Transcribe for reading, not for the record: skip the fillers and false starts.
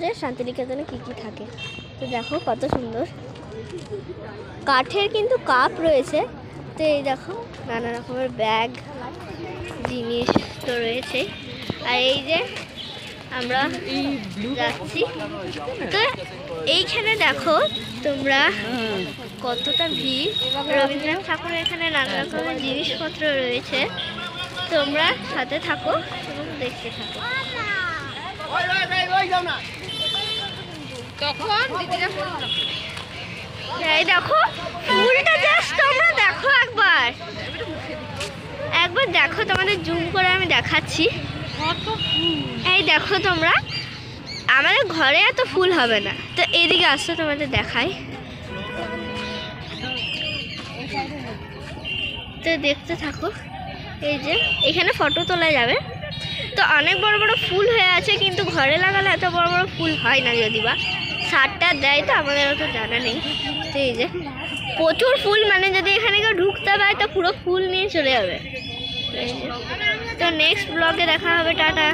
যে শান্তিনিকেতনে কি কি থাকে। তো দেখো কত সুন্দর কাঠের কিন্তু কাপ রয়েছে। তো এই দেখো নানা রকমের ব্যাগ জিনিস তো রয়েছে। আর এই যে আমরা যাচ্ছি, তো এইখানে দেখো তোমরা কতটা ভিড়। রবীন্দ্রনাথ ঠাকুরের এখানে নানা রকমের জিনিসপত্র রয়েছে। তোমরা সাথে থাকো এবং দেখতে থাকো। এই দেখো ফুলটা জাস্ট তোমরা দেখো একবার দেখো, তোমাদের জুম করে আমি দেখাচ্ছি। এই দেখো তোমরা, আমাদের ঘরে এত ফুল হবে না, তো এদিকে আসো তোমাদের দেখাই। তো দেখতে থাকো, এই যে এখানে ফটো তোলা যাবে। তো অনেক বড় বড় ফুল হয়ে আছে, কিন্তু ঘরে লাগালে এত বড় বড় ফুল হয় না, যদি বা সারটা দেয় তো আমাদের অত জানা নেই। তো এই যে প্রচুর ফুল, মানে যদি এখানে কেউ ঢুকতে পারে তো পুরো ফুল নিয়ে চলে যাবে। তো নেক্সট ব্লগে দেখা হবে, টাটা।